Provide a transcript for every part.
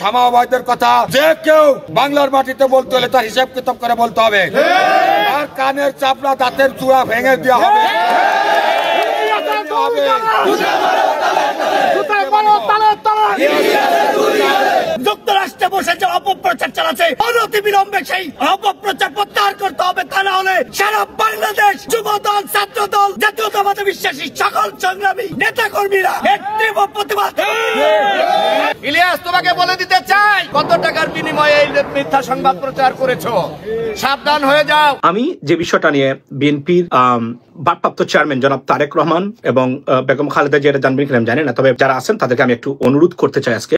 সামাওয়াদের কথা যে কেউ বাংলার মাটিতে বলতে হলে তার হিসাব কিতাব করে বলতে হবে, আর কানের চাপড়া দাঁতের চূড়া ভেঙে দেওয়া হবে। যুক্তরাষ্ট্রে বসে যে অপপ্রচার চালাচ্ছে অনতি বিলম্বে সেই অপপ্রচার প্রত্যাহার করতে হবে, তা না হলে সারা বাংলাদেশ যুবদল, ছাত্রদল, জাতীয়তাবাদী বিশ্বাসী সকল সংগ্রামী নেতা কর্মীরা এর তীব্র প্রতিবাদ। ইলিয়াস, তোমাকে বলে দিতে চাই কত টাকার বিনিময়ে এই মিথ্যা সংবাদ প্রচার করেছো, সাবধান হয়ে যাও। আমি যে বিষয়টা নিয়ে বিএনপির ভারপ্রাপ্ত চেয়ারম্যান জনাব তারেক রহমান এবং বেগম খালেদা জিয়া জানবেন কিনা জানি না, তবে যারা আছেন তাদেরকে আমি একটু অনুরোধ করতে চাই আজকে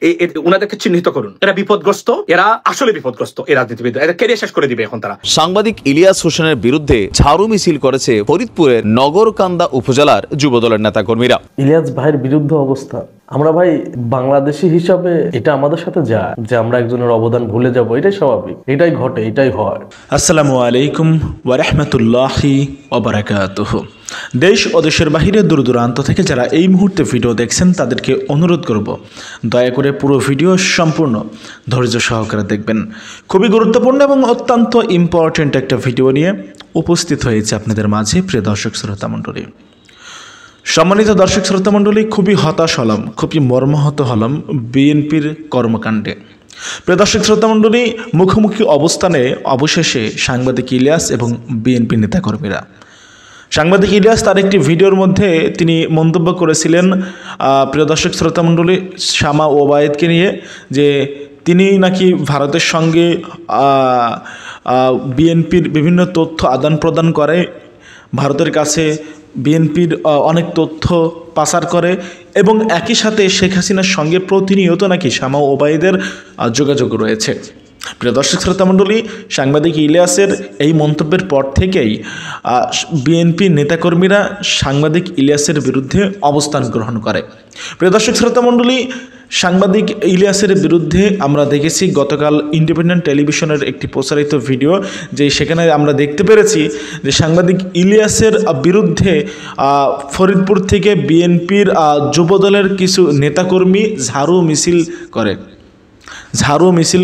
ওনাদেরকে চিহ্নিত করুন। এরা বিপদগ্রস্ত, এরা আসলে বিপদগ্রস্ত, এরা রাজনীতিবিদ, এরা কেরিয়ার শেষ করে দিবে এখন তারা। সাংবাদিক ইলিয়াস হোসেনের বিরুদ্ধে ঝাড়ু মিছিল করেছে ফরিদপুরের নগরকান্দা উপজেলার যুবদলের নেতাকর্মীরা। ইলিয়াস ভাইয়ের বিরুদ্ধে অবস্থা, আমরা ভাই বাংলাদেশি হিসাবে এটা আমাদের সাথে যায় যে আমরা একজনের অবদান ভুলে যাব, এটাই স্বাভাবিক, এটাই ঘটে, এটাই হয়। আসসালামু আলাইকুম ওয়া রাহমাতুল্লাহি ওয়া বারাকাতুহু। দেশ ও দেশের বাহিরে দূর দূরান্ত থেকে যারা এই মুহূর্তে ভিডিও দেখছেন তাদেরকে অনুরোধ করব দয়া করে পুরো ভিডিও সম্পূর্ণ ধৈর্য সহকারে দেখবেন। খুবই গুরুত্বপূর্ণ এবং অত্যন্ত ইম্পর্টেন্ট একটা ভিডিও নিয়ে উপস্থিত হয়েছে আপনাদের মাঝে প্রিয় দর্শক শ্রোতা মণ্ডলী। সম্মানিত দর্শক শ্রোতা মণ্ডলী, খুবই হতাশ হলাম, খুবই মর্মাহত হলাম বিএনপির কর্মকাণ্ডে। প্রিয় দর্শক শ্রোতা মণ্ডলী, মুখোমুখি অবস্থানে অবশেষে সাংবাদিক ইলিয়াস এবং বিএনপি নেতাকর্মীরা। সাংবাদিক ইলিয়াস তার একটি ভিডিওর মধ্যে তিনি মন্তব্য করেছিলেন প্রিয় দর্শক শ্রোতা মণ্ডলী শামা ওবায়েদকে নিয়ে, যে তিনি নাকি ভারতের সঙ্গে বিএনপির বিভিন্ন তথ্য আদান প্রদান করে, ভারতের কাছে বিএনপির অনেক তথ্য পাচার করে এবং একই সাথে শেখ হাসিনার সঙ্গে প্রতিনিয়ত নাকি শামা ওবায়েদের যোগাযোগ রয়েছে। প্রিয় দর্শক শ্রোতা মণ্ডলী, সাংবাদিক ইলিয়াসের এই মন্তব্যের পর থেকেই বিএনপি নেতাকর্মীরা সাংবাদিক ইলিয়াসের বিরুদ্ধে অবস্থান গ্রহণ করে। প্রিয় দর্শক শ্রোতা মণ্ডলী, সাংবাদিক ইলিয়াসের বিরুদ্ধে আমরা দেখেছি গতকাল ইন্ডিপেন্ডেন্ট টেলিভিশনের একটি প্রচারিত ভিডিও, যে সেখানে আমরা দেখতে পেরেছি যে সাংবাদিক ইলিয়াসের বিরুদ্ধে ফরিদপুর থেকে বিএনপির যুবদলের কিছু নেতাকর্মী ঝাড়ু মিছিল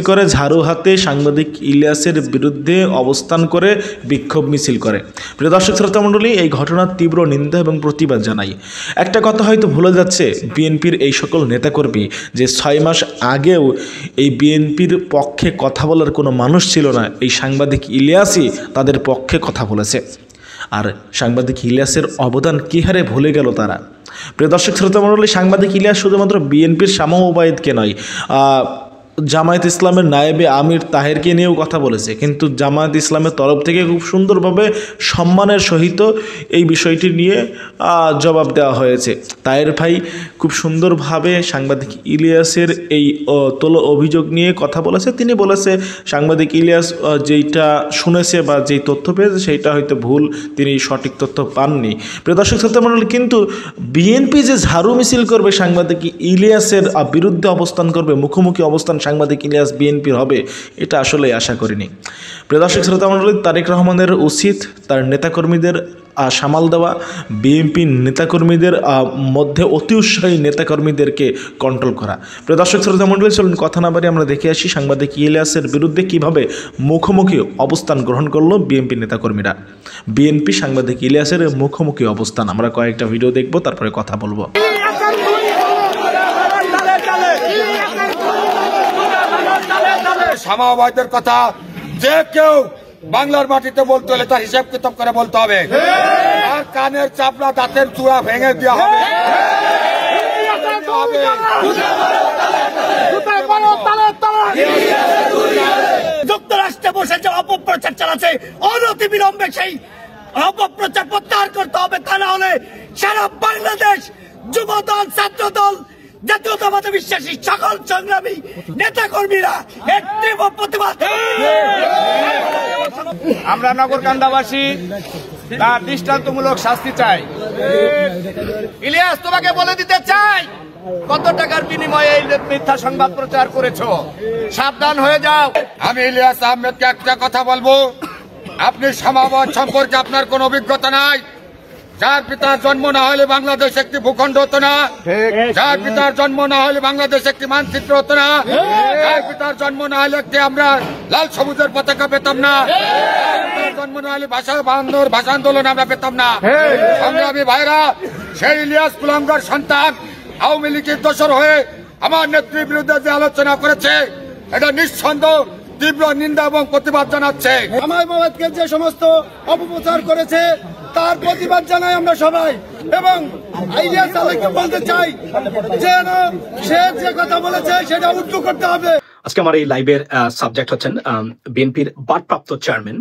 করে, ঝাড়ু হাতে সাংবাদিক ইলিয়াসের বিরুদ্ধে অবস্থান করে বিক্ষোভ মিছিল করে। প্রিয় দর্শক শ্রোতা মণ্ডলী, এই ঘটনার তীব্র নিন্দা এবং প্রতিবাদ জানাই। একটা কথা হয়তো ভুলে যাচ্ছে বিএনপির এই সকল নেতাকর্মী, যে 6 মাস আগেও এই বিএনপির পক্ষে কথা বলার কোনো মানুষ ছিল না, এই সাংবাদিক ইলিয়াসই তাদের পক্ষে কথা বলেছে। আর সাংবাদিক ইলিয়াসের অবদান কী হারে ভুলে গেল তারা। প্রিয় দর্শক শ্রোতা মণ্ডলী, সাংবাদিক ইলিয়াস শুধুমাত্র বিএনপির শামা ওবায়েদকে নয়, জামায়াত ইসলামের নায়েবে আমির তাহেরকে নিয়েও কথা বলেছে, কিন্তু জামায়াত ইসলামের তরফ থেকে খুব সুন্দরভাবে সম্মানের সহিত এই বিষয়টি নিয়ে জবাব দেওয়া হয়েছে। তাহের ভাই খুব সুন্দরভাবে সাংবাদিক ইলিয়াসের এই অভিযোগ নিয়ে কথা বলেছে। তিনি বলেছে সাংবাদিক ইলিয়াস যেইটা শুনেছে বা যেই তথ্য পেয়েছে সেইটা হয়তো ভুল, তিনি সঠিক তথ্য পাননি। প্রিয় দর্শক শ্রোতা মণ্ডলী, কিন্তু বিএনপি যে ঝাড়ু মিছিল করবে, সাংবাদিক ইলিয়াসের বিরুদ্ধে অবস্থান করবে, মুখোমুখি অবস্থান সাংবাদিক ইলিয়াস বিএনপির হবে, এটা আসলে আশা করিনি। প্রিয় দর্শক শ্রোতা মণ্ডলী, তারেক রহমানের উচিত তার নেতাকর্মীদের সামাল দেওয়া, বিএনপি নেতাকর্মীদের মধ্যে অতি উৎসাহী নেতাকর্মীদেরকে কন্ট্রোল করা। প্রিয় দর্শক শ্রোতা মণ্ডলী, চলুন কথা না বাড়িয়ে আমরা দেখে আসি সাংবাদিক ইলিয়াসের বিরুদ্ধে কিভাবে মুখোমুখি অবস্থান গ্রহণ করলো বিএনপি নেতাকর্মীরা। বিএনপি সাংবাদিক ইলিয়াসের মুখোমুখি অবস্থান আমরা কয়েকটা ভিডিও দেখব, তারপরে কথা বলবো। সামাওয়াদের কথা যে কেউ বাংলার মাটিতে বলতে হলে তার হিসাব কিতাব করে বলতে হবে, আর কানের চাপড়া দাঁতের চূড়া ভেঙে দেওয়া হবে। যুক্তরাষ্ট্রে বসে যে অপপ্রচার চালাচ্ছে অনতি বিলম্বে সেই অপপ্রচার প্রত্যাহার করতে হবে, তা না হলে সারা বাংলাদেশ যুবদল, ছাত্রদল, জাতীয়তাবাদী বিশ্বাসী সকল সংগ্রামী নেতা কর্মীরা এর তীব্র প্রতিবাদ। আমরা নগরকান্দাবাসী তার দৃষ্টান্তমূলক শাস্তি চাই। ইলিয়াস, তোমাকে বলে দিতে চাই কত টাকার বিনিময়ে এই মিথ্যা সংবাদ প্রচার করেছো, সাবধান হয়ে যাও। আমি ইলিয়াস আহমেদকে একটা কথা বলবো, আপনি শামা ওবায়েদ সম্পর্কে আপনার কোনো অভিজ্ঞতা নাই। যার পিতার জন্ম না হলে বাংলাদেশ একটি ভূখণ্ড হতো না, যার পিতার জন্ম না হলে বাংলাদেশ একটি মানচিত্র হতো না, যার পিতার জন্ম না হলে একটি আমরা লাল সবুজের পতাকা পেতাম না, জন্ম না হলে ভাষা আন্দোলন আমরা পেতাম না। সংগ্রামী ভাইরা, সেই ইলিয়াস কুলাঙ্গার সন্তান আওয়ামী লীগের দোসর হয়ে আমার নেত্রীর বিরুদ্ধে যে আলোচনা করেছে, এটা নিঃসন্দেহ তীব্র নিন্দা এবং প্রতিবাদ জানাচ্ছে। জামাই মোবাইদকে যে সমস্ত অপপ্রচার করেছে তার প্রতিবাদ জানাই আমরা সবাই, এবং ইলিয়াস আলীকে বলতে চাই যে সে যে কথা বলেছে সেটা উল্টো করতে হবে। আজকে আমার এই লাইভের সাবজেক্ট হচ্ছেন বিএনপির ভারপ্রাপ্ত চেয়ারম্যান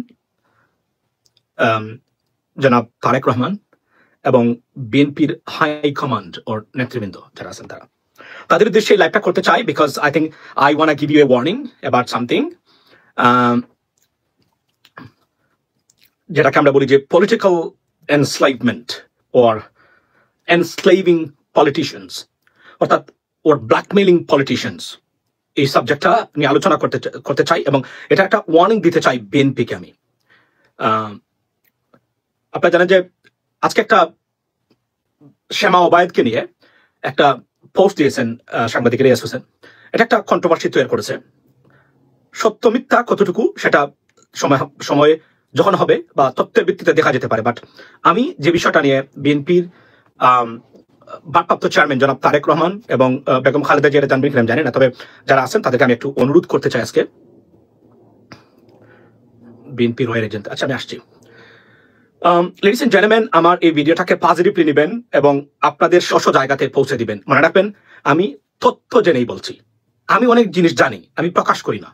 জনাব তারেক রহমান এবং বিএনপির হাই কমান্ড ও নেতৃবৃন্দ যারা আছেন তাদের উদ্দেশ্যে লাইভটা করতে চাই, because I think I want give you a warning about something যেটাকে আমরা বলি যে পলিটিক্যাল এনস্লাইভমেন্ট ওর এনস্লেভিং পলিটিশিয়ানস, অর্থাৎ ওর ব্ল্যাকমেইলিং পলিটিশিয়ানস। এই সাবজেক্টটা নিয়ে আলোচনা করতে চাই এবং এটা একটা ওয়ার্নিং দিতে চাই বিএনপিকে আমি। আপনারা জানেন যে আজকে একটা শ্যামা ওবায়েদকে নিয়ে একটা পোস্ট দিয়েছেন সাংবাদিক ইলিয়াস হোসেন। এটা একটা কন্ট্রোভার্সি তৈরি করেছে। সত্য মিথ্যা কতটুকু সেটা সময়ে যখন হবে বা তথ্যের ভিত্তিতে দেখা যেতে পারে, বাট আমি যে বিষয়টা নিয়ে বিএনপির ভারপ্রাপ্ত চেয়ারম্যান জনাব তারেক রহমান এবং বেগম খালেদা জিয়া জানবেন কিনা জানি না, তবে যারা আছেন তাদেরকে আমি একটু অনুরোধ করতে চাই আজকে। বিএনপির রয়ের এজেন্ট, আচ্ছা আমি আসছি। লেডিস এন্ড জেন্টলম্যান, আমার এই ভিডিওটাকে পজিটিভলি নেবেন এবং আপনাদের স্ব জায়গাতে পৌঁছে দিবেন। মনে রাখবেন, আমি তথ্য জেনেই বলছি। আমি অনেক জিনিস জানি, আমি প্রকাশ করি না।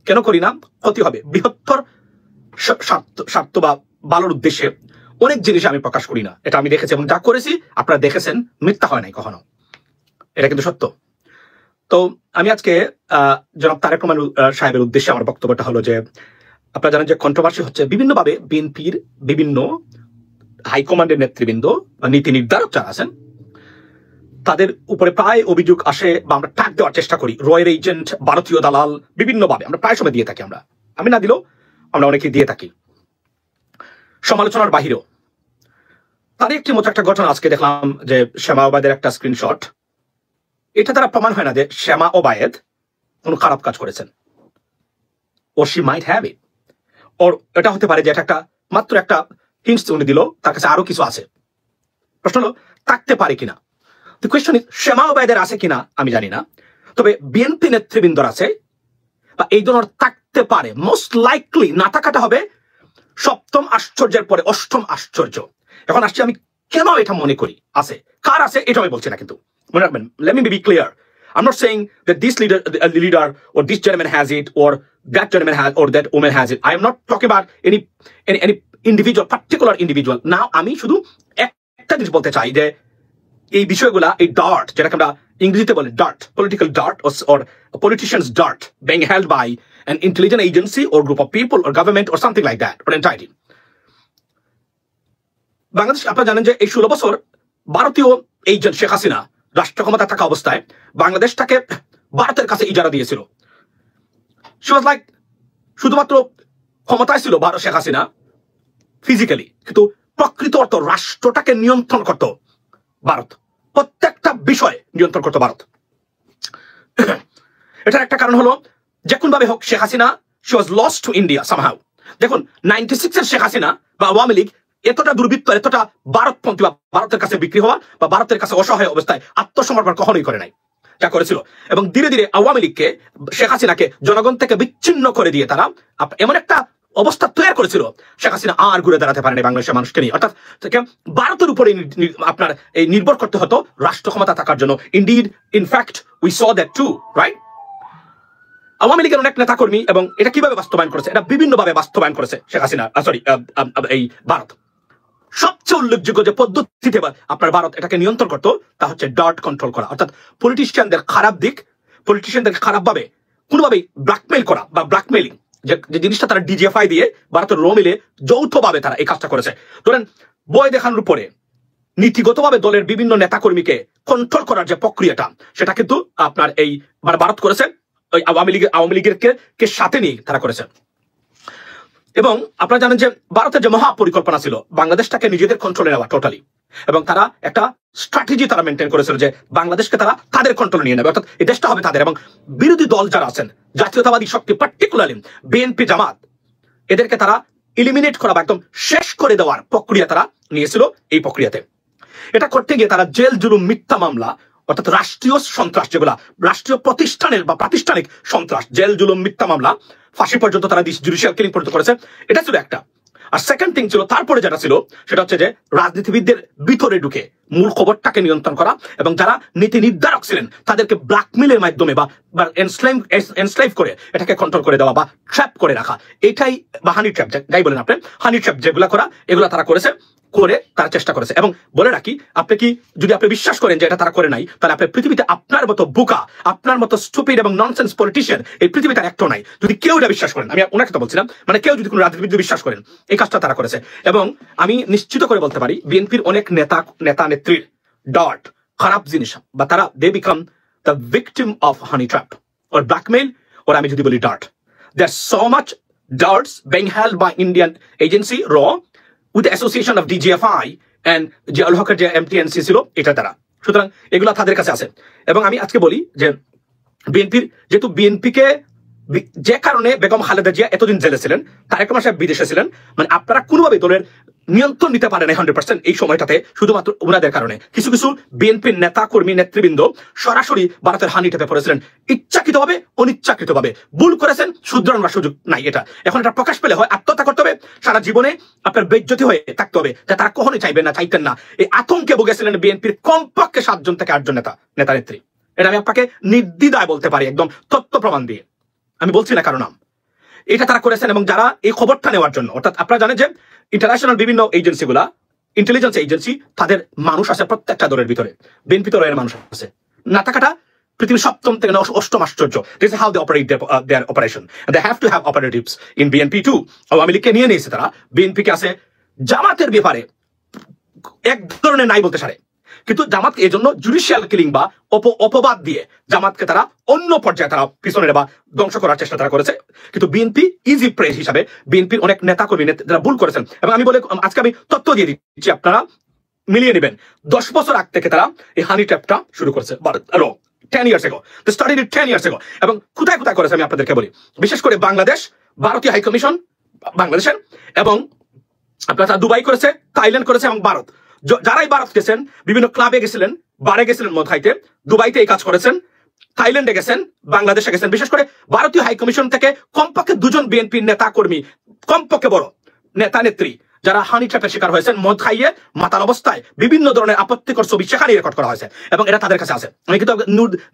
কেন করি না? ক্ষতি হবে, বৃহত্তর স্বার্থ বা ভালোর উদ্দেশ্যে অনেক জিনিস আমি প্রকাশ করি না। এটা আমি দেখেছি এবং যা করেছি আপনারা দেখেছেন, মিথ্যা হয় নাই কখনো, এটা কিন্তু সত্য। তো আমি আজকে জনাব তারেক রহমান সাহেবের উদ্দেশ্যে আমার বক্তব্যটা হলো যে, আপনারা জানেন যে কন্ট্রোভার্সি হচ্ছে বিভিন্নভাবে বিএনপির বিভিন্ন হাইকমান্ডের নেতৃবৃন্দ বা নীতি নির্ধারক যারা আছেন তাদের উপরে প্রায় অভিযোগ আসে বা আমরা ট্যাগ দেওয়ার চেষ্টা করি। রয়ের এজেন্ট, ভারতীয় দালাল, বিভিন্নভাবে আমরা প্রায় সময় দিয়ে থাকি। আমি না দিলেও আমরা অনেকেই দিয়ে থাকি, সমালোচনার বাহিরেও। তারই একটি মতো একটা ঘটনা আজকে দেখলাম যে শ্যামা ওবায়েদের একটা স্ক্রিনশট। এটা দ্বারা প্রমাণ হয় না যে শ্যামা ওবায়েদ কোনো খারাপ কাজ করেছেন, ও শি মাইট হ্যাভ ইট, ওর এটা হতে পারে যে এটা একটা মাত্র একটা হিন্টস উনি দিল, তার কাছে আরো কিছু আছে। প্রশ্ন হলো থাকতে পারে কিনা। দ্য কোয়েশ্চন ইজ শ্যামা ওবায়েদের আছে কিনা আমি জানি না, তবে বিএনপি নেতৃবৃন্দর আছে বা এই ধরনের থাকতে পারে। মোস্ট লাইকলি না থাকাটা হবে সপ্তম আশ্চর্যের পরে অষ্টম আশ্চর্য। এখন আসছি আমি কেন এটা মনে করি আছে, কার আছে এটা আমি বলছি না, কিন্তু মনে রাখবেন, let me be clear. I'm not saying that this leader or this gentleman has it or that gentleman has or that woman has it. I am not talking about any individual, particular individual. Now আমি শুধু একটা জিনিস বলতে চাই যে এই বিষয়গুলা, এই ডার্ট যেটাকে আমরা ইংরেজিতে বলি dart, political dart or politicians dart being held by an intelligent agency or group of people or government or something like that or entity. Bangladesh আপনারা জানেন যে এই 16 বছর ভারতীয় এজেন্ট শেখ হাসিনা রাষ্ট্র ক্ষমতা থাকা অবস্থায় বাংলাদেশটাকে ভারতের কাছে ইজারা দিয়েছিল। শি ওয়াজ লাইক, শুধুমাত্র ক্ষমতায় ছিল ভারত শেখ হাসিনা ফিজিক্যালি, কিন্তু প্রকৃত অর্থ রাষ্ট্রটাকে নিয়ন্ত্রণ করত ভারত, প্রত্যেকটা বিষয় নিয়ন্ত্রণ করত ভারত। এটার একটা কারণ হলো যে কোন ভাবে হোক Sheikh Hasina she was lost to India somehow. দেখুন 96 এর শেখ হাসিনা বা আওয়ামী লীগ এতটা দুর্বৃত্ত, এতটা ভারতপন্থী বা ভারতের কাছে বিক্রি হওয়া বা ভারতের কাছে অসহায় অবস্থায় আত্মসমর্পণ কখনোই করে নাই, যা করেছিল। এবং ধীরে ধীরে আওয়ামী লীগকে, শেখ হাসিনাকে জনগণ থেকে বিচ্ছিন্ন করে দিয়ে তারা এমন একটা অবস্থা তৈরি করেছিল, শেখ হাসিনা আর ঘুরে দাঁড়াতে পারেনি বাংলাদেশের মানুষকে নিয়ে। অর্থাৎ ভারতের উপরে আপনার এই নির্ভর করতে হতো রাষ্ট্র ক্ষমতা থাকার জন্য। Indeed, in fact we saw that too, right? Awami লীগের অনেক নেতাকর্মী এবং এটা কিভাবে বাস্তবায়ন করেছে, এটা বিভিন্নভাবে বাস্তবায়ন করেছে শেখ হাসিনা, এই ভারত। সবচেয়ে উল্লেখযোগ্য যে পদ্ধতিতে আপনার ভারত এটাকে নিয়ন্ত্রণ করতো তা হচ্ছে ডার্ট কন্ট্রোল করা, অর্থাৎ পলিটিশিয়ানদের খারাপ দিক, পলিটিশিয়ানদের খারাপভাবে কোনোভাবেই ব্ল্যাকমেইল করা বা ব্ল্যাকমেইলিং, যে জিনিসটা তারা ডিজিএফআই দিয়ে ভারতের র মিলে যৌথভাবে তারা এই কাজটা করেছে। ধরেন বয় দেখানোর উপরে নীতিগতভাবে দলের বিভিন্ন নেতাকর্মীকে কন্ট্রোল করার যে প্রক্রিয়াটা, সেটা কিন্তু আপনার এই ভারত করেছে, ওই আওয়ামী লীগের কে সাথে নিয়ে তারা করেছে। এবং আপনারা জানেন যে ভারতের যে মহাপরিকল্পনা ছিল বাংলাদেশটাকে নিজেদের কন্ট্রোলে নেওয়া টোটালি, এবং তারা একটা স্ট্র্যাটেজি তারা মেনটেন করেছিল যে বাংলাদেশকে তারা তাদের কন্ট্রোলে নিয়ে নেবে, অর্থাৎ এই দেশটা হবে তাদের। এবং বিরোধী দল যারা আছেন, জাতীয়তাবাদী শক্তি, পার্টিকুলারলি বিএনপি, জামাত, এদেরকে তারা ইলিমিনেট করা বা একদম শেষ করে দেওয়ার প্রক্রিয়া তারা নিয়েছিল। এই প্রক্রিয়াতে এটা করতে গিয়ে তারা জেল জুলুম, মিথ্যা মামলা, অর্থাৎ রাষ্ট্রীয় সন্ত্রাস, যেগুলা রাষ্ট্রীয় প্রতিষ্ঠানের বা প্রাতিষ্ঠানিক সন্ত্রাস, জেল জুলুম, মিথ্যা মামলা, ফাঁসি পর্যন্ত তারা জুডিশিয়াল কিলিং পর্যন্ত করেছে। এটা ছিল একটা। আর সেকেন্ড থিং ছিল, তারপরে যেটা ছিল সেটা হচ্ছে যে রাজনীতিবিদদের ভিতরে ঢুকে মূল খবরটাকে নিয়ন্ত্রণ করা, এবং যারা নীতি নির্ধারক ছিলেন তাদেরকে ব্ল্যাকমেলের মাধ্যমে বা এনস্লাইভ করে এটাকে কন্ট্রোল করে দেওয়া বা ট্র্যাপ করে রাখা। এটাই বা হানি ট্র্যাপ যাই বলেন আপনি, হানি ট্র্যাপ যেগুলা করা, এগুলা তারা করেছে, করে তারা চেষ্টা করেছে। এবং বলে রাখি, আপনি কি যদি আপনি বিশ্বাস করেন যে এটা তারা করে নাই, তাহলে আপনি পৃথিবীতে আপনার মতো বোকা, আপনার মতো স্টুপিড এবং ননসেন্স পলিটিশিয়ান এই পৃথিবীতে একটাও নাই। যদি কেউ এটা বিশ্বাস করেন, আমি ওনাকে তো বলছিলাম, মানে কেউ যদি কোনো রাজনীতিবিদ বিশ্বাস করেন, এই কাজটা তারা করেছে। এবং আমি নিশ্চিত করে বলতে পারি বিএনপির অনেক নেতা নেত্রীর ডট খারাপ জিনিস, বা তারা they become the victim of honey trap or blackmail, or আমি যদি বলি ডার্ট, there's so much darts being held by Indian agency RAW with the association of DGFI and Ziaul হকের যে MTNC ছিল, এটা তারা, সুতরাং এগুলা তাদের কাছে আছে। এবং আমি আজকে বলি যে বিএনপির, যেহেতু বিএনপিকে যে কারণে বেগম খালেদা জিয়া এতদিন জেলে ছিলেন, তারেক রহমান সাহেব বিদেশে ছিলেন, মানে আপনারা কোনোভাবে দলের নিয়ন্ত্রণ নিতে পারেন 100% এই সময়টাতে, শুধুমাত্র ওনাদের কারণে। কিছু কিছু বিএনপির নেতা কর্মী নেতৃবৃন্দ সরাসরি ভারতের হানি ট্র্যাপে পড়েছিলেন, ইচ্ছাকৃতভাবে অনিচ্ছাকৃতভাবে। ভুল করেছেন, শুধরানোর সুযোগ নাই। এটা এখন এটা প্রকাশ পেলে হয় আত্মহত্যা করতে হবে, সারা জীবনে আপনার বেজ্জতি হয়ে থাকতে হবে, যা তারা কখনোই চাইতেন না। এই আতঙ্কে ভুগেছিলেন বিএনপির কমপক্ষে 7 জন থেকে 8 জন নেতা নেত্রী। এটা আমি আপনাকে নির্দ্বিধায় বলতে পারি, একদম তথ্য প্রমাণ দিয়ে। আমি বলছি না কারো নাম। এটা তারা করেছেন, এবং যারা এই খবরটা নেওয়ার জন্য, অর্থাৎ আপনারা জানেন যে ইন্টারন্যাশনাল বিভিন্ন এজেন্সিগুলা, ইন্টেলিজেন্স এজেন্সি, তাদের মানুষ আছে প্রত্যেকটা দলের ভিতরে। বিএনপি দলের মানুষ আছে না থাকাটা পৃথিবীর 7ম থেকে 8ম আশ্চর্য। This is how they operate their operation. They have to have operatives in BNP too. Awami লীগকে নিয়ে নিয়েছে তারা, বিএনপিকে আছে। জামাতের ব্যাপারে এক ধরনের নাই বলতে সারে, কিন্তু জামাতকে এই জন্য জুডিশিয়াল কিলিং বা অপবাদ দিয়ে জামাতকে তারা অন্য পর্যায়ে তারা পিছনে বা ধ্বংস করার চেষ্টা তারা করেছে। কিন্তু বিএনপি ইজি প্রেস হিসাবে বিএনপির অনেক নেতা কর্মী যারা ভুল করেছেন, এবং আমি বলে আজকে আমি তথ্য দিয়ে দিচ্ছি, আপনারা মিলিয়ে নেবেন। 10 বছর আগ থেকে তারা এই হানি ট্র্যাপটা শুরু করেছে, 10 years ago. They started it 10 years ago. এবং কোথায় কোথায় করেছে আমি আপনাদেরকে বলি। বিশেষ করে বাংলাদেশ, ভারতীয় হাই কমিশন বাংলাদেশের, এবং আপনারা দুবাই করেছে, থাইল্যান্ড করেছে, এবং ভারত। যারাই ভারত গেছেন, বিভিন্ন ক্লাবে গেছিলেন, বারে গেছিলেন মদ খাইতে, দুবাইতে এই কাজ করেছেন, থাইল্যান্ডে গেছেন, বাংলাদেশে গেছেন। বিশেষ করে ভারতীয় হাই কমিশন থেকে কমপক্ষে 2 জন বিএনপির নেতা কর্মী, কমপক্ষে বড় নেতা নেত্রী, যারা হানি ট্র্যাপের শিকার হয়েছেন, মদ খাইয়ে মাতাল অবস্থায় বিভিন্ন ধরনের আপত্তিকর ছবি সেখানে রেকর্ড করা হয়েছে, এবং এটা তাদের কাছে আছে। আমি কিন্তু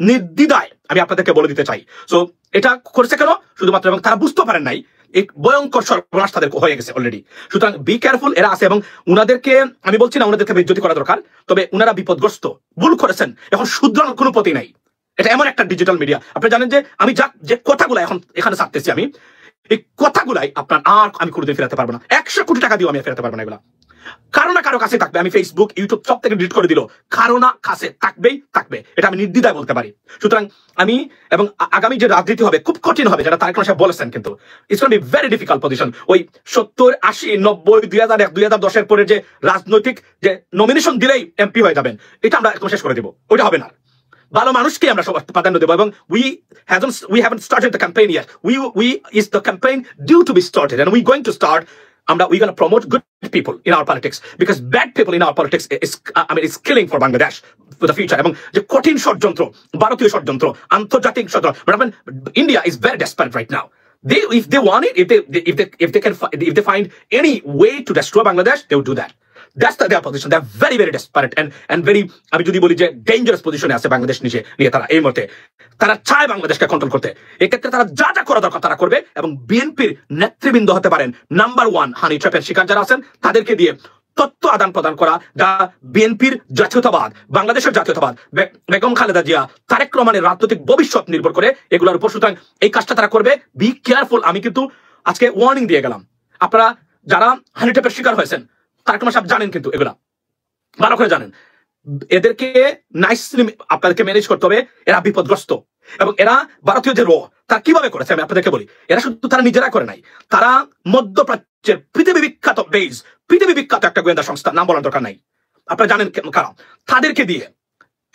নির্দ্বিধায় আমি আপনাদেরকে বলে দিতে চাই। সো এটা করছে কেন? শুধুমাত্র, এবং তারা বুঝতে পারেন নাই এই ভয়ঙ্কর সর্বনাশ তাদের হয়ে গেছে অলরেডি। সুতরাং বি কেয়ারফুল, এরা আছে। এবং উনাদেরকে আমি বলছি না উনাদেরকে বেজ্জতি করা দরকার, তবে উনারা বিপদগ্রস্ত, ভুল করেছেন, এখন শুধরানোর কোনো পথই নাই। এটা এমন একটা ডিজিটাল মিডিয়া, আপনি জানেন যে আমি যে কথাগুলো এখন এখানে ছাড়তেছি, আমি এই কথাগুলাই আপনার আর আমি কোনোদিন ফেরাতে পারবো না। 100 কোটি টাকা দিয়েও আমি ফেরাতে পারবো না। এগুলা কারো না কারো কাছে থাকবে। আমি ফেসবুক, ইউটিউব সব থেকে ডিলিট করে দিল, কারো না কাছে থাকবে, এটা আমি নির্দ্বিধায় বলতে পারি। সুতরাং আমি, এবং আগামী যে রাজনীতি হবে খুব কঠিন হবে, যেটা তারেক রহমান সাহেব বলেছেন, কিন্তু it's gonna be very difficult position. ওই 70, 80, 90, 2001, 2010 পরে যে রাজনৈতিক যে নমিনেশন দিলেই এমপি হয়ে যাবেন, এটা আমরা একদম শেষ করে দেবো, ওইটা হবে না। ভালো মানুষকে আমরা সব প্রাধান্য দেবো, এবং we haven't started the campaign yet. Is the campaign due to be started, and we're going to start. We're going to promote good people in our politics, because bad people in our politics is killing for Bangladesh for the future. এবং যে কঠিন ষড়যন্ত্র, ভারতীয় ষড়যন্ত্র, আন্তর্জাতিক ষড়যন্ত্র, India is very desperate right now. If they want it, if they find any way to destroy Bangladesh, they will do that. That's their position. They're very, very desperate and very, আমি যদি বলি যে dangerous পজিশনে আছে বাংলাদেশ নিয়ে তারা এই মুহূর্তে। তারা চায় বাংলাদেশকে কন্ট্রোল করতে। এক্ষেত্রে তারা যা করা দরকার তারা করবে, এবং বিএনপির নেতৃবৃন্দ হতে পারেন নাম্বার 1 হানি ট্র্যাপের শিকার যারা আছেন, তাদেরকে দিয়ে তথ্য আদান প্রদান করা, যা বিএনপির জাতীয়তাবাদ, বাংলাদেশের জাতীয়তাবাদ, বেগম খালেদা জিয়া, তারেক রহমানের রাজনৈতিক ভবিষ্যৎ নির্ভর করে এগুলোর উপর। সুতরাং এই কাজটা তারা করবে, বি কেয়ারফুল। আমি কিন্তু আজকে ওয়ার্নিং দিয়ে গেলাম, আপনারা যারা হানি ট্র্যাপের শিকার হয়েছেন, তারেক রহমান সাহেব জানেন, কিন্তু এগুলা ভালো করে জানেন, এদেরকে নাইসলি আপনাদেরকে ম্যানেজ করতে হবে। এরা বিপদগ্রস্ত, এবং এরা ভারতীয় যে র তারা কিভাবে করেছে আমি আপনাদেরকে বলি। এরা শুধু তারা নিজেরা করে নাই, তারা মধ্যপ্রাচ্যের পৃথিবী বিখ্যাত পৃথিবী বিখ্যাত একটা গোয়েন্দা সংস্থা, নাম বলার দরকার নাই, আপনারা জানেন কারণ তাদেরকে দিয়ে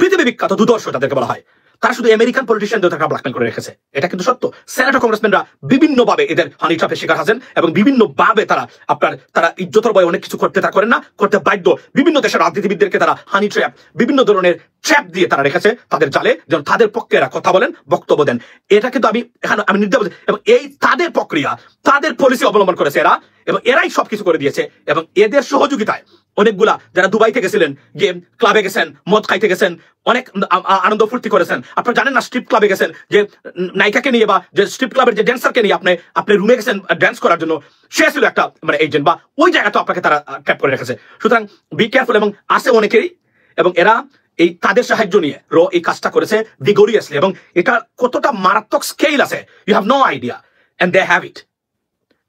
পৃথিবী বিখ্যাত দুদর্শ তাদেরকে বলা হয়, তারা শুধু আমেরিকান পলিটিশিয়ানদের তারা ব্ল্যাকমেল করে রেখেছে। এটা কিন্তু সত্য। সেনেটর কংগ্রেসম্যানরা বিভিন্নভাবে এদের হানি ট্র্যাপের শিকার আছেন এবং বিভিন্নভাবে তারা ইজ্জতের ভয়ে অনেক কিছু করেন না, করতে বাধ্য। বিভিন্ন দেশের রাজনীতিবিদদেরকে তারা হানি ট্র্যাপ, বিভিন্ন ধরনের ট্র্যাপ দিয়ে তারা রেখেছে তাদের জালে, যেন তাদের পক্ষে এরা কথা বলেন, বক্তব্য দেন। এটা কিন্তু আমি নির্দেশ, এবং এই তাদের প্রক্রিয়া, তাদের পলিসি অবলম্বন করেছে এরা, এবং এরাই সবকিছু করে দিয়েছে। এবং এদের সহযোগিতায় অনেকগুলা যারা দুবাইতে গেছিলেন, গিয়ে ক্লাবে গেছেন, মদ খাইতে গেছেন, অনেক আনন্দ ফুর্তি করেছেন। আপনারা জানেন না, স্ট্রিপ ক্লাবে গেছেন, যে নায়িকাকে নিয়ে বা যে স্ট্রিপ ক্লাবের যে ড্যান্সারকে নিয়ে আপনি রুমে গেছেন ড্যান্স করার জন্য, সে ছিল একটা এজেন্ট, বা ওই জায়গাটা আপনাকে তারা ট্র্যাপ করে রেখেছে। সুতরাং বি কেয়ারফুল। এবং আছে অনেকেরই, এবং এরা এই তাদের সাহায্য নিয়ে এই কাজটা করেছে ভিগোরিয়াসলি, এবং এটা কতটা মারাত্মক স্কেল আছে, you have no idea, and they have it.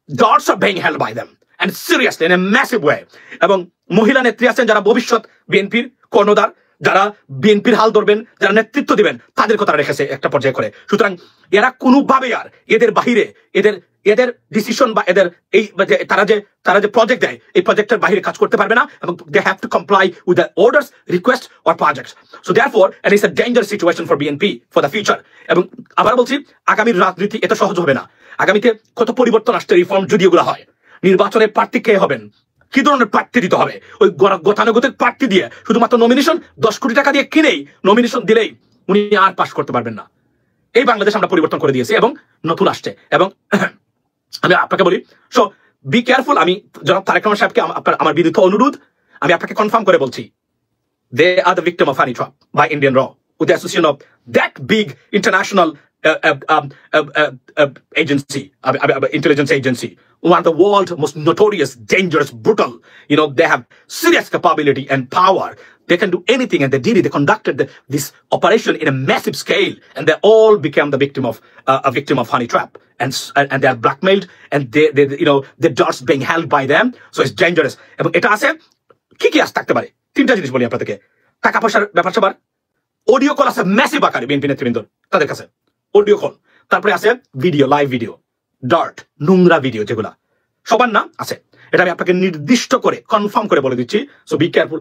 Dots are being held by them, and seriously in a massive way. এবং মহিলা নেত্রী আছেন যারা ভবিষ্যৎ বিএনপির কর্ণধার, যারা বিএনপির হাল ধরবেন, যারা নেতৃত্ব দিবেন, তাদের কথা রেখেছে একটা পর্যায়ে করে। সুতরাং এরা কোনোভাবে আর এদের বাহিরে এদের ডিসিশন বা এদের এই তারা যে প্রজেক্ট দেয়, এই প্রজেক্টের বাইরে কাজ করতে পারবে না, এবং they have to comply with the orders, request or projects. So therefore it is a dangerous situation for BNP for the future. এবং আবার বলছি, আগামীর রাজনীতি এত সহজ হবে না। আগামীতে কত পরিবর্তন আসছে, রিফর্ম যদি এগুলো হয়, নির্বাচনের প্রার্থী কে হবেন, কি ধরনের প্রার্থী দিতে হবে, ওই গতানুগতিক প্রার্থী দিয়ে শুধুমাত্র নমিনেশন 10 কোটি টাকা দিয়ে কিনেই নমিনেশন দিলেই উনি আর পাস করতে পারবেন না। এই বাংলাদেশ আমরা পরিবর্তন করে দিয়েছি এবং নতুন আসছে। এবং আমি আপনাকে বলি, সো বি কেয়ারফুল। আমি জনাব তারেক রহমান সাহেবকে আমার বিনীত অনুরোধ, আমি আপনাকে কনফার্ম করে বলছি, they are the victim of honey trap by Indian র with the association of that big international agency, intelligence agency, one of the world's most notorious, dangerous, brutal. They have serious capability and power. They can do anything, and they did it. They conducted this operation in a massive scale, and they all became the victim of honey trap, and they are blackmailed, and the dots being held by them. So it's dangerous. এবং এটা আছে কি আস থাকতে পারে, তিনটা জিনিস বলি আপনাদেরকে। টাকা পয়সার ব্যাপার সবার, অডিও কল আছে ম্যাসিভ আকারে বিএনপি নেতৃবৃন্দ তাদের কাছে, অডিও কল। তারপরে আছে ভিডিও, লাইভ ভিডিও, ডার্ট, নোংরা ভিডিও, যেগুলা সবার না আছে। এটা আমি আপনাকে নির্দিষ্ট করে কনফার্ম করে বলে দিচ্ছি। So be careful.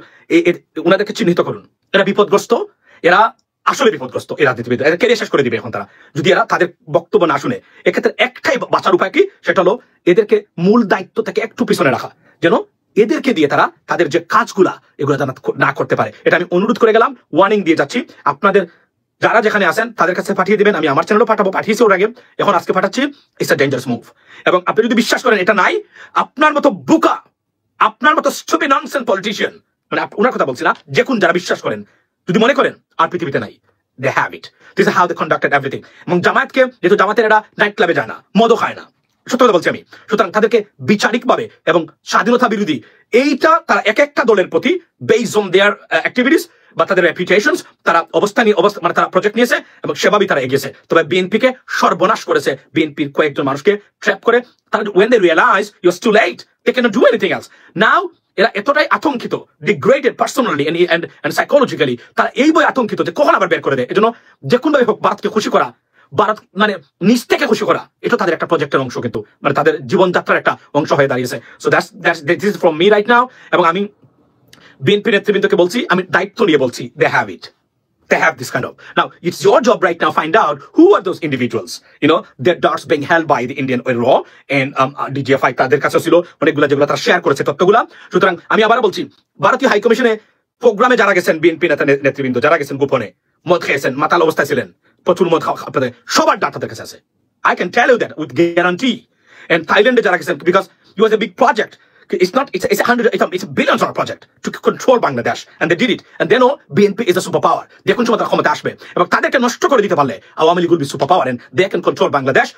ওনাদেরকে চিহ্নিত করুন। এরা বিপদগ্রস্ত, এরা আসলে বিপদগ্রস্ত। এই রাজনীতিবিদ এরা কেরিয়ার শেষ করে দিবে এখন তারা, যদি এরা তাদের বক্তব্য না শুনে। এক্ষেত্রে একটাই বাঁচার উপায় কি, সেটা হলো এদেরকে মূল দায়িত্ব থেকে একটু পিছনে রাখা, যেন এদেরকে দিয়ে তারা তাদের যে কাজগুলা এগুলো না করতে পারে। এটা আমি অনুরোধ করে গেলাম, ওয়ার্নিং দিয়ে যাচ্ছি। আপনাদের যারা যেখানে আছেন তাদের কাছে পাঠিয়ে দিবেন। আমি আমার চ্যানেলও পাঠিয়েছি ওর আগে, এখন আজকে পাঠাচ্ছি। It's a dangerous move. এবং আপনি যদি বিশ্বাস করেন এটা নাই, আপনার মতো বুকা, আপনার মতো স্টুপিড ননসেন্স পলিটিশিয়ান, ওনার কথা বলছি না, যে কোন যারা বিশ্বাস করেন, যদি মনে করেন আর পৃথিবীতে নাই, they have it. This is how they conducted everything. এবং জামায়াতকে, যেহেতু জামাতের এরা নাইট ক্লাবে যায় না, মদও খায় না, সত্য কথা বলছি আমি, সুতরাং তাদেরকে বিচারিকভাবে এবং স্বাধীনতা বিরোধী এইটা তারা এক একটা দলের প্রতি বেসড অন দেয়ার অ্যাক্টিভিটিস বা তাদের রেপুটেশনস, তারা মানে তারা প্রজেক্ট নিয়েছে এবং সেভাবেই তারা এগিয়েছে। তবে বিএনপিকে সর্বনাশ করেছে, বিএনপির কয়েকজন মানুষকে ট্র্যাপ করে। তারা when they realize you're too late, they cannot do anything else. Now এরা এতটাই আতঙ্কিত, ডিগ্রেডেড পার্সোনালি এন্ড সাইকোলজিক্যালি, তারা এই বই আতঙ্কিত যে কখন আবার বের করে দেয়। এজন্য যে কোনোভাবে হোক ভারতকে খুশি করা, ভারত মানে নিজ থেকে খুশি করা, এটা তাদের একটা প্রজেক্টের অংশ, কিন্তু মানে তাদের জীবনযাত্রার একটা অংশ হয়ে দাঁড়িয়েছে। So this is from me right now. এবং আমি বিএনপি নেতৃবৃন্দকে বলছি, আমি দায়িত্ব নিয়ে বলছি, they have it. They have this kind of. Now, it's your job right now, find out who are those individuals, their dots being held by the Indian RAW and DGFI, তাদের কাছে ছিল অনেকগুলো যেগুলো তারা শেয়ার করেছে তথ্যগুলা। সুতরাং আমি আবার বলছি, ভারতীয় হাই কমিশনে প্রোগ্রামে যারা গেছেন, বিএনপি নেতৃবৃন্দ যারা গেছেন, গোপনে মদ খেয়েছেন, মাতাল অবস্থায় ছিলেন, প্রচুর মদ খাওয়া, আপনাদের সবার ডাটা তাদের কাছে আছে। I can tell you that with guarantee. And থাইল্যান্ডে যারা গেছেন, because it was a big project. It's a billion-dollar project to control Bangladesh, and they did it. And they know BNP is a superpower. They control the ক্ষমতা আসবে এবং তাদেরকে নষ্ট করে দিতে পারলে Awami League will be superpower, and they can control Bangladesh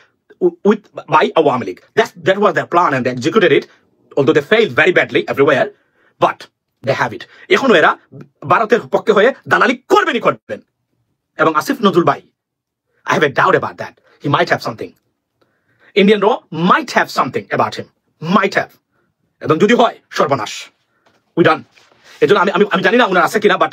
by Awami League. That was their plan, and they executed it. Although they failed very badly everywhere, but they have it. এখনো এরা ভারতের পক্ষে হয়ে দালালি করবেন। এবং আসিফ নজরুল ভাই, I have a doubt about that. He might have something. Indian RAW might have something about him. Might have. এবং যদি হয় সর্বনাশ, উই ডান। এজন্য আমি জানি না ওনার আছে কিনা, but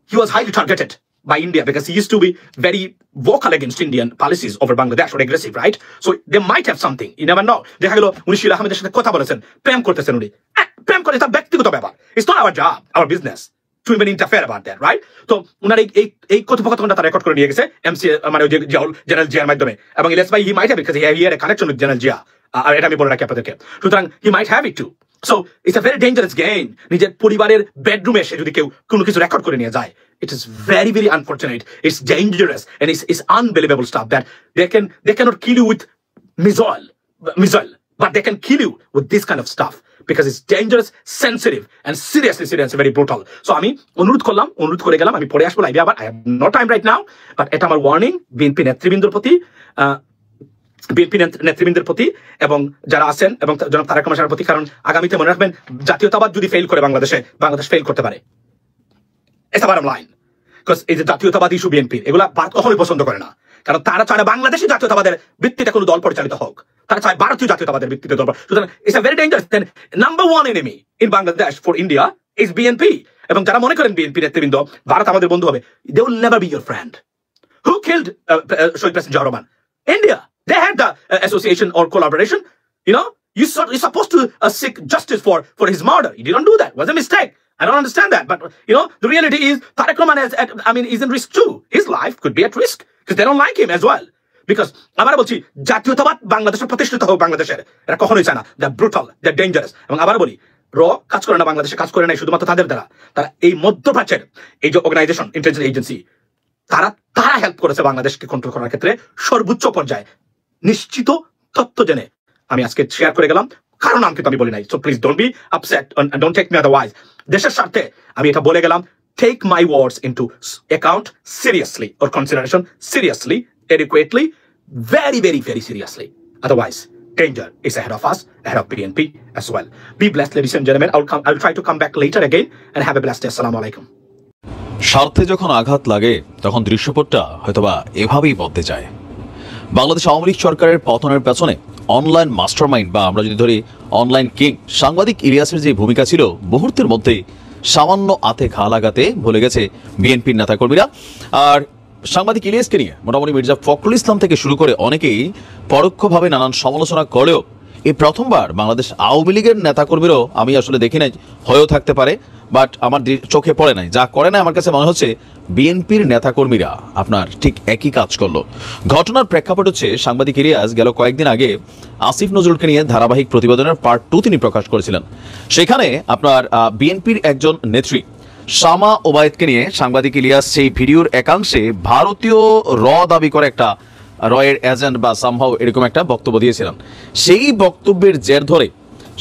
he was highly targeted by India because he used to be very vocal against Indian policies over Bangladesh or aggressive, right? So they might have something. You never know. দেখা গেল উনি শিলা আহমেদের সাথে কথা বলেছেন, প্রেম করতেছেন উনি। প্রেম করে এটা ব্যক্তিগত ব্যাপার। It's not our job, our business to even interfere about that, right? তো উনার এই কথোপকথনটা তারা রেকর্ড করে নিয়ে গেছে এমসি মানে ওই যে জেনারেল জিয়ার মাধ্যমে, এবং ইলিয়াস ভাই he might have it because he had a connection with General Jia, আর এটা আমি বলে রাখি আপনাদেরকে। সুতরাং he might have it too. So it's a very dangerous game. নিজের পরিবারের বেডরুমে এসে যদি কেউ কোনো কিছু রেকর্ড করে নিয়ে যায়, it is very, very unfortunate. It's dangerous and it's unbelievable stuff that they cannot kill you with missile, but they can kill you with this kind of stuff because it's dangerous, sensitive, and seriously very brutal. So আমি অনুরোধ করে গেলাম, আমি পরে আসবো লাইভে আবার। I have no time right now, but এটা আমার ওয়ার্নিং বিএনপি নেতৃবৃন্দের প্রতি এবং যারা আছেন এবং জনাব তারেক রহমান সাহেবের প্রতি, কারণ আগামীতে মনে রাখবেন জাতীয়তাবাদ যদি ফেল করে বাংলাদেশ ফেল করতে পারে। It's a bottom line. Because এই যে জাতীয়তাবাদ ইস্যু বিএনপি, এগুলা ভারত কখনোই পছন্দ করে না, কারণ তারা চায় না বাংলাদেশি জাতীয়তাবাদের ভিত্তিতে কোনো দল পরিচালিত হোক, তারা চায় ভারতীয় জাতীয়তাবাদের ভিত্তিতে দল। সুতরাং it's a very dangerous. Then number one enemy in Bangladesh for India is BNP. এবং যারা মনে করেন বিএনপি নেতৃবৃন্দ ভারত আমাদের বন্ধু হবে, they will never be your friend. Who killed Shahid President Zia Rahman? India. They had the association or collaboration. You know, you're supposed to seek justice for his murder. You didn't do that. It was a mistake. I don't understand that. But, you know, the reality is Tareq Rahman is in risk too. His life could be at risk because they don't like him as well. Because, আবার বলছি, জাতীয়তাবাদ বাংলাদেশের প্রতিষ্ঠিত হোক বাংলাদেশের, এটা কখনোই চায় না। They're brutal, they're dangerous. এবং আবার বলি, কাজ করে না বাংলাদেশে, কাজ করে নাই শুধুমাত্র তাদের দ্বারা। তারা এই মধ্যপ্রাচ্যের এই যে অর্গানাইজেশন, ইন্টেলিজেন্স এজেন্সি, তারা হেল্প করেছে বাংলাদেশকে কন্ট্রোল করার ক্ষেত্রে সর্বোচ্চ পর্যায়ে। নিশ্চিত তথ্য জেনে আমি আজকে শেয়ার করে গেলাম, কারণ নাম কিন্তু আমি বলি নাই। So please don't be upset and don't take me otherwise. দেশের স্বার্থে আমি এটা বলে গেলাম, take my words into account seriously or consideration seriously, adequately, very, very, very seriously. Otherwise, danger is ahead of us, ahead of BNP as well. Be blessed, ladies and gentlemen. I'll try to come back later again and have a blessed day. Assalamu alaikum. স্বার্থে যখন আঘাত লাগে তখন দৃশ্যপটটা হয়তোবা এভাবেই বদলে যায়। বাংলাদেশ আওয়ামী লীগ সরকারের পতনের পেছনে অনলাইন মাস্টারমাইন্ড বা আমরা যদি ধরি অনলাইন কিং সাংবাদিক ইলিয়াসের যে ভূমিকা ছিল, মুহূর্তের মধ্যেই সামান্য আতে ঘা লাগাতে ভুলে গেছে বিএনপির নেতাকর্মীরা। আর সাংবাদিক ইলিয়াসকে নিয়ে মোটামুটি মির্জা ফখরুল ইসলাম থেকে শুরু করে অনেকেই পরোক্ষভাবে নানান সমালোচনা করলেও এই প্রথমবার বাংলাদেশ আওয়ামী লীগের নেতাকর্মীরাও আমি আসলে দেখি নাই, হয়েও থাকতে পারে, বাট আমার চোখে পড়ে নাই, যা করে না আমার কাছে মনে হচ্ছে বিএনপির নেতাকর্মীরা আপনার ঠিক একই কাজ করলো। ঘটনার প্রেক্ষাপট হচ্ছে সাংবাদিক ইলিয়াস গেল কয়েকদিন আগে আসিফ নজরুলকে নিয়ে ধারাবাহিক প্রতিবেদনের পার্ট 2 তিনি প্রকাশ করেছিলেন। সেখানে আপনার বিএনপির একজন নেত্রী শামা ওবায়েদকে নিয়ে সাংবাদিক ইলিয়াস সেই ভিডিওর একাংশে ভারতীয় দাবি করে একটা রয়ের এজেন্ট বা সামহাও এরকম একটা বক্তব্য দিয়েছিলেন। সেই বক্তব্যের জের ধরে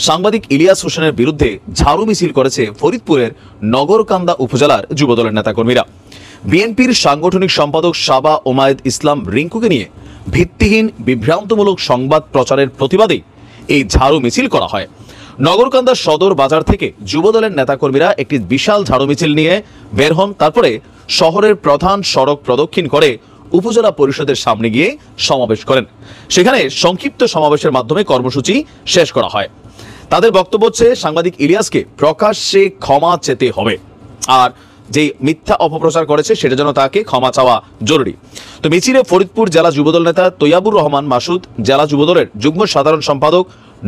সাংবাদিক ইলিয়াস হোসেনের বিরুদ্ধে ঝাড়ু মিছিল করেছে ফরিদপুরের নগরকান্দা উপজেলার যুবদলের নেতাকর্মীরা। বিএনপির সাংগঠনিক সম্পাদক শাবা ওমায়েদ ইসলাম রিঙ্কুকে নিয়ে ভিত্তিহীন বিভ্রান্তমূলক সংবাদ প্রচারের প্রতিবাদে এই ঝাড়ু মিছিল করা হয়। নগরকান্দা সদর বাজার থেকে যুবদলের নেতাকর্মীরা একটি বিশাল ঝাড়ু মিছিল নিয়ে বের হন। তারপরে শহরের প্রধান সড়ক প্রদক্ষিণ করে উপজেলা পরিষদের সামনে গিয়ে সমাবেশ করেন। সেখানে সংক্ষিপ্ত সমাবেশের মাধ্যমে কর্মসূচি শেষ করা হয়। তাদের বক্তব্য হচ্ছে সাংবাদিক ইলিয়াসকে প্রকাশ্যে ক্ষমা চেতে হবে, আর যে মিথ্যা অপপ্রচার করেছে সেটা যেন তাকে ক্ষমা চাওয়া জরুরি। তো মিছিলে ফরিদপুর জেলা যুবদল নেতা তৈয়াবুর রহমান মাসুদ, জেলা যুবদলের যুগ্ম সাধারণ সম্পাদক,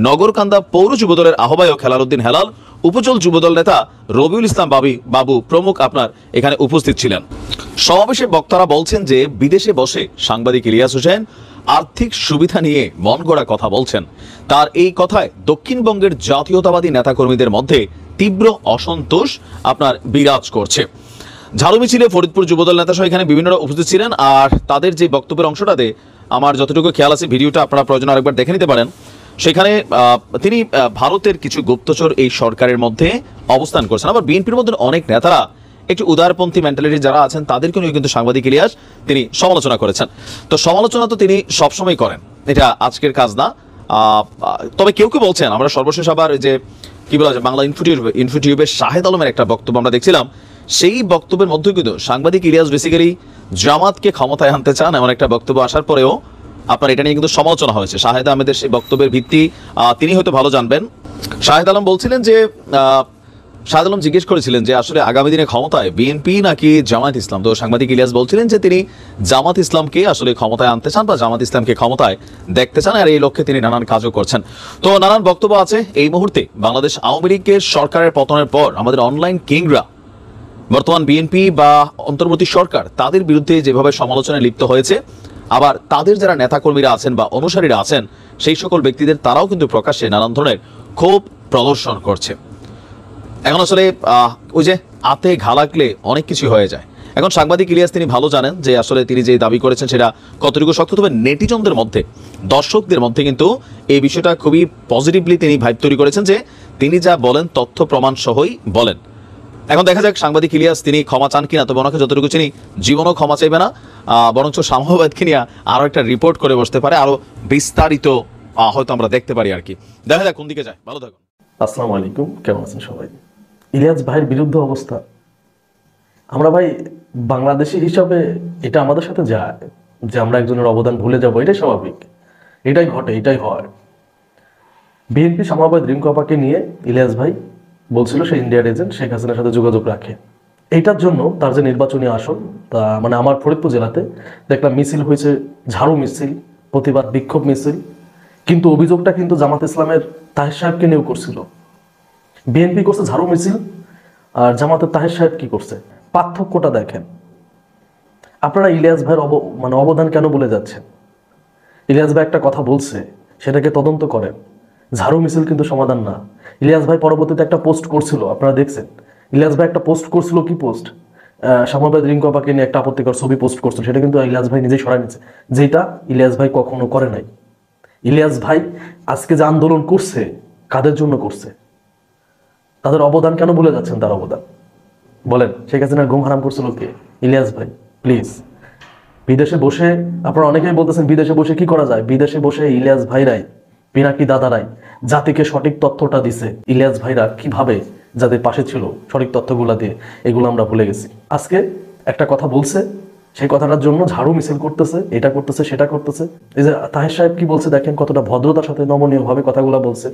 নগরকান্দা পৌর যুবদলের আহ্বায়ক হেলালউদ্দিন হেলাল, উপজেল যুবদল নেতা রবিউল ইসলাম বাবু প্রমুখ আপনার এখানে উপস্থিত ছিলেন। সমাবেশে বক্তারা বলছেন যে বিদেশে বসে সাংবাদিক ইলিয়াস হোসেন আর্থিক সুবিধা নিয়ে মন গড়া কথা বলছেন। তার এই কথায় দক্ষিণবঙ্গের জাতীয়তাবাদী নেতাকর্মীদের মধ্যে তীব্র অসন্তোষ আপনার বিরাজ করছে। ঝাড়ু মিছিলে ফরিদপুর যুবদল নেতা সহ এখানে বিভিন্নরা উপস্থিত ছিলেন। আর তাদের যে বক্তব্যের অংশটাতে আমার যতটুকু খেয়াল আছে, ভিডিওটা আপনারা প্রয়োজন আরেকবার দেখে নিতে পারেন। সেখানে তিনি ভারতের কিছু গুপ্তচর এই সরকারের মধ্যে অবস্থান করছেন। আবার বিএনপির মধ্যে অনেক নেতারা একটু উদারপন্থী মেন্টালিটি যারা আছেন তাদেরকে নিয়ে কিন্তু সাংবাদিক ইলিয়াস তিনি সমালোচনা করেছেন। তো সমালোচনা তো তিনি সবসময় করেন, এটা আজকের কাজ না। তবে কেউ কেউ বলছেন, আমরা সর্বশেষ আবার যে কি বলা যায় বাংলা ইনফোটিউবের শাহেদ আলমের একটা বক্তব্য আমরা দেখছিলাম, সেই বক্তব্যের মধ্যে কিন্তু সাংবাদিক ইলিয়াস বেসিক্যালি জামাতকে ক্ষমতায় আনতে চান এমন একটা বক্তব্য আসার পরেও আপনার এটা নিয়ে কিন্তু সমালোচনা হয়েছে। শাহেদ আহমেদের সেই বক্তব্যের ভিত্তি তিনি হয়তো ভালো জানবেন। শাহেদ আলম বলছিলেন যে শাহাদ আলম জিজ্ঞেস করেছিলেন যে আসলে আগামী দিনে ক্ষমতায় বিএনপি নাকি জামাত ইসলাম। তো সাংবাদিক ইলিয়াস বলছিলেন যে তিনি জামাত ইসলামকে আসলে ক্ষমতায় আনতে চান বা জামাত ইসলামকে ক্ষমতায় দেখতে চান, আর এই লক্ষ্যে তিনি নানান কাজও করছেন। তো নানান বক্তব্য আছে। এই মুহূর্তে বাংলাদেশ আওয়ামী লীগের সরকারের পতনের পর আমাদের অনলাইন কিংরা বর্তমান বিএনপি বা অন্তর্বর্তী সরকার তাদের বিরুদ্ধে যেভাবে সমালোচনায় লিপ্ত হয়েছে, আবার তাদের যারা নেতাকর্মীরা আছেন বা অনুসারীরা আছেন সেই সকল ব্যক্তিদের তারাও কিন্তু প্রকাশ্যে নানান ধরনের ক্ষোভ প্রদর্শন করছে। এখন আসলে ওই যে আতে ঘা লাগলে অনেক কিছু হয়ে যায়। এখন সাংবাদিক ইলিয়াস তিনি ভালো জানেন যে আসলে তিনি যে দাবি করেছেন সেটা কতটুকু শক্ত, তবে নেটিজনদের মধ্যে, দর্শকদের মধ্যে কিন্তু এই বিষয়টা খুবই পজিটিভলি তিনি ভাইব তৈরি করেছেন যে তিনি যা বলেন তথ্য প্রমাণ সহই বলেন। এখন দেখা যাক সাংবাদিক ইলিয়াস তিনি ক্ষমা চান কিনা। তবে ওনাকে যতটুকু চিনি জীবনও ক্ষমা চাইবে না, বরঞ্চ সাম্যবাদকে নিয়ে আরো একটা রিপোর্ট করে বসতে পারে, আরো বিস্তারিত হয়তো আমরা দেখতে পারি আর কি। দেখা যাক কোন দিকে যায়। ভালো থাকুন। আসসালামু আলাইকুম, কেমন আছেন সবাই? ইলিয়াস ভাইয়ের বিরুদ্ধে অবস্থা, আমরা ভাই বাংলাদেশি হিসাবে এটা আমাদের সাথে যায় যে আমরা একজনের অবদান ভুলে যাব, এটাই স্বাভাবিক, এটাই ঘটে, এটাই হয়। বিএনপি সামাবাদ রিঙ্কু আপাকে নিয়ে ইলিয়াস ভাই বলছিল সে ইন্ডিয়ার এজেন্ট, শেখ হাসিনার সাথে যোগাযোগ রাখে। এইটার জন্য তার যে নির্বাচনী আসন, তা মানে আমার ফরিদপুর জেলাতে দেখলাম মিছিল হয়েছে, ঝাড়ু মিছিল, প্রতিবাদ বিক্ষোভ মিছিল, কিন্তু অভিযোগটা কিন্তু জামাত ইসলামের তাহের সাহেবকে নিয়েও করছিল। বিএনপি করছে ঝাড়ু মিছিল, আর জামাতের তাহের সাহেব কি করছে? পার্থক্যটা দেখেন। আপনারা ইলিয়াস ভাইয়ের অবদান কেন বলে যাচ্ছেন? ইলিয়াস ভাই একটা কথা বলছে, সেটাকে তদন্ত করেন। ঝাড়ু মিছিল কিন্তু সমাধান না। ইলিয়াস ভাই পরবর্তীতে একটা পোস্ট করছিল, আপনারা দেখছেন। ইলিয়াস ভাই একটা পোস্ট করছিল, কি পোস্ট? সামাবাদ রিঙ্কু আপাকে নিয়ে একটা আপত্তিকর ছবি পোস্ট করছিল, সেটা কিন্তু ইলিয়াস ভাই নিজেই সরাই নিচ্ছে, যেটা ইলিয়াস ভাই কখনো করে নাই। ইলিয়াস ভাই আজকে যে আন্দোলন করছে, কাদের জন্য করছে? তাদের অবদান কেন ভুলে যাচ্ছেন? তার অবদান বলেন। শেখ হাসিনার ঘুম হারাম করছিল কে? ইলিয়াস ভাই। প্লিজ, বিদেশে বসে আপনারা অনেকেই বলতেছেন বিদেশে বসে কি করা যায়। বিদেশে বসে ইলিয়াস ভাইরাই, পিনাকি দাদারাই জাতিকে সঠিক তথ্যটা দিছে। ইলিয়াস ভাইরা কিভাবে যাদের পাশে ছিল সঠিক তথ্যগুলা দিয়ে, এগুলো আমরা ভুলে গেছি। আজকে একটা কথা বলছে, সেই কথাটার জন্য ঝাড়ু মিছিল করতেছে, এটা করতেছে, সেটা করতেছে। এই যে তাহের সাহেব কি বলছে দেখেন, কতটা ভদ্রতার সাথে নমনীয় ভাবে কথাগুলো বলছে,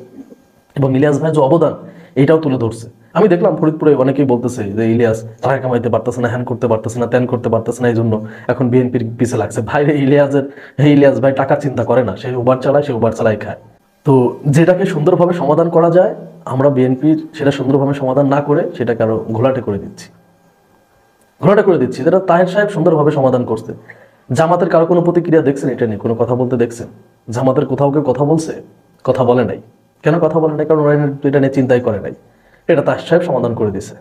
এবং ইলিয়াস ভাইয়ের যে অবদান এইটাও তুলে ধরছে। আমি দেখলাম ফরিদপুরে অনেকেই বলতেছে যে ইলিয়াস টাকা কামাইতে পারতেছে না, হ্যান করতে পারতেছে না, ত্যান করতে পারতেছে না, এই জন্য এখন বিএনপির পিছে লাগছে। ভাই ইলিয়াস ভাই টাকার চিন্তা করে না, সে উবার চালায়, সে উবার চালাই খায়। তো যেটাকে সুন্দরভাবে সমাধান করা যায়, আমরা বিএনপির সেটা সুন্দরভাবে সমাধান না করে সেটাকে আরো ঘোলাটে করে দিচ্ছি, যেটা তাহের সাহেব সুন্দরভাবে সমাধান করছে। জামাতের কারো কোনো প্রতিক্রিয়া দেখছেন এটা নিয়ে? কোনো কথা বলতে দেখছেন? জামাতের কোথাও কেউ কথা বলছে? কথা বলে নাই। কেন কথা বলে নাই? কারণ ওরা এটা নিয়ে চিন্তাই করে নাই। এটা তাহের সাহেব সমাধান করে দিছে।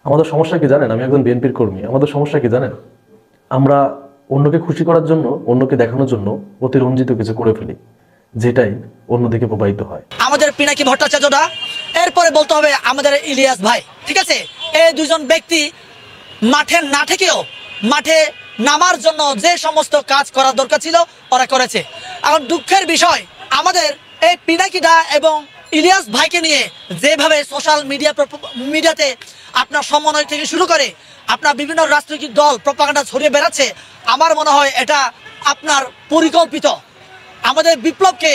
আমাদের সমস্যা কি জানেন? আমি একজন বিএনপির কর্মী, আমাদের সমস্যা কি জানেন? আমরা অন্যকে খুশি করার জন্য, অন্যকে দেখানোর জন্য অতিরঞ্জিত কিছু করে ফেলি, যেটাই অন্যদিকে প্রবাহিত হয়। আমাদের পিনাকি ভট্টাচার্যটা, এরপরে বলতে হবে আমাদের ইলিয়াস ভাই। ঠিক আছে, এই দুজন ব্যক্তি মাঠে না থেকেও মাঠে নামার জন্য যে সমস্ত কাজ করার দরকার ছিল ওরা করেছে। এখন দুঃখের বিষয়, আমাদের এই পিনাকিদা এবং ইলিয়াস ভাইকে নিয়ে যেভাবে সোশ্যাল মিডিয়াতে আপনার সমন্বয় থেকে শুরু করে আপনার বিভিন্ন রাজনৈতিক দল প্রপাগান্ডা ছড়িয়ে বেড়াচ্ছে, আমার মনে হয় এটা আপনার পরিকল্পিত। আমাদের বিপ্লবকে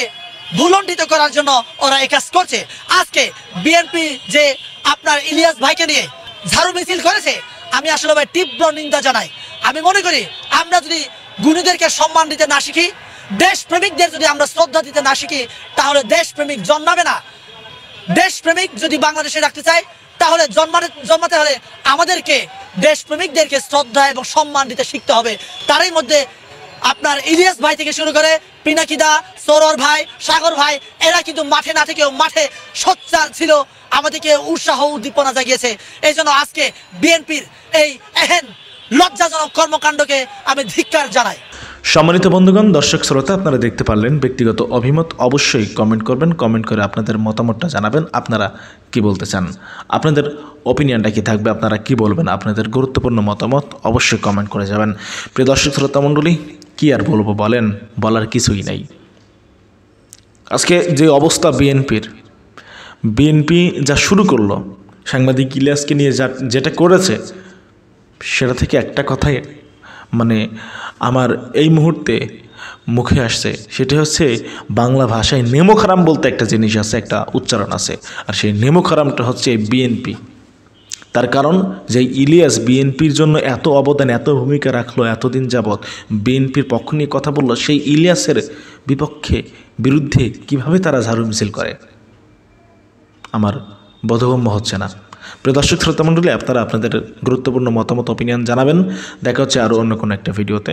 ভুলণ্ঠিত করার জন্য ওরা এই কাজ করছে। আজকে বিএনপি যে আপনার ইলিয়াস ভাইকে নিয়ে ঝাড়ু মিছিল করেছে, আমি আসলে ভাই তীব্র নিন্দা জানাই। আমি মনে করি আমরা যদি গুণীদেরকে সম্মান দিতে না শিখি, দেশপ্রেমিকদের যদি আমরা শ্রদ্ধা দিতে না শিখি, তাহলে দেশপ্রেমিক জন্মাবে না। দেশপ্রেমিক যদি বাংলাদেশে রাখতে চাই, তাহলে জন্মাতে হলে আমাদেরকে দেশপ্রেমিকদেরকে শ্রদ্ধা এবং সম্মান দিতে শিখতে হবে। তারই মধ্যে আপনার ইলিয়াস ভাই থেকে শুরু করে পিনাকিদা, সরোর ভাই, সাগর ভাই, এরা কিন্তু মাঠে না থেকেও মাঠে সোচ্চার ছিল, আমাদেরকে উৎসাহ উদ্দীপনা জাগিয়েছে। এই জন্য আজকে বিএনপির এই এহেন লজ্জাজনক কর্মকাণ্ডকে আমি ধিক্কার জানাই। সম্মানিত বন্ধুগণ, দর্শক শ্রোতা, আপনারা দেখতে পারলেন। ব্যক্তিগত অভিমত অবশ্যই কমেন্ট করবেন, কমেন্ট করে আপনাদের মতামতটা জানাবেন। আপনারা কি বলতে চান, আপনাদের ওপিনিয়নটা কি থাকবে, আপনারা কি বলবেন, আপনাদের গুরুত্বপূর্ণ মতামত অবশ্যই কমেন্ট করে যাবেন। প্রিয় দর্শক শ্রোতা মণ্ডলী, কি আর বলবো বলেন, বলার কিছুই নাই। আজকে যে অবস্থা বিএনপি যা শুরু করলো, সাংবাদিক ইলিয়াসকে নিয়ে যেটা করেছে, সেটা থেকে একটা কথাই মানে আমার এই মুহূর্তে মুখে আসছে সেটা হচ্ছে বাংলা ভাষায় নেমো খারাম বলতে একটা জিনিস আছে, একটা উচ্চারণ আছে, আর সেই নেমো খারামটা হচ্ছে বিএনপি। তার কারণ যে ইলিয়াস বিএনপির জন্য এত অবদান, এত ভূমিকা রাখলো, এতদিন যাবৎ বিএনপির পক্ষ নিয়ে কথা বললো, সেই ইলিয়াসের বিরুদ্ধে কিভাবে তারা ঝাড়ু মিছিল করে আমার বোধগম্য হচ্ছে না। প্রিয় দর্শক শ্রোতা মণ্ডলী, আপনারা আপনাদের গুরুত্বপূর্ণ মতামত, অপিনিয়ন জানাবেন। দেখা হচ্ছে আরও অন্য কোনো একটা ভিডিওতে।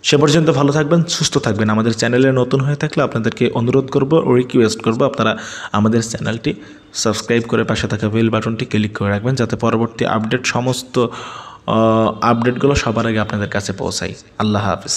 সে পর্যন্ত ভালো থাকবেন, সুস্থ থাকবেন। আমাদের চ্যানেলে নতুন হয়ে থাকলে আপনাদেরকে অনুরোধ করব ও রিকোয়েস্ট করব আপনারা আমাদের চ্যানেলটি সাবস্ক্রাইব করে পাশে থাকা বেল বাটনটি ক্লিক করে রাখবেন, যাতে পরবর্তী সমস্ত আপডেটগুলো সবার আগে আপনাদের কাছে পৌঁছায়। আল্লাহ হাফেজ।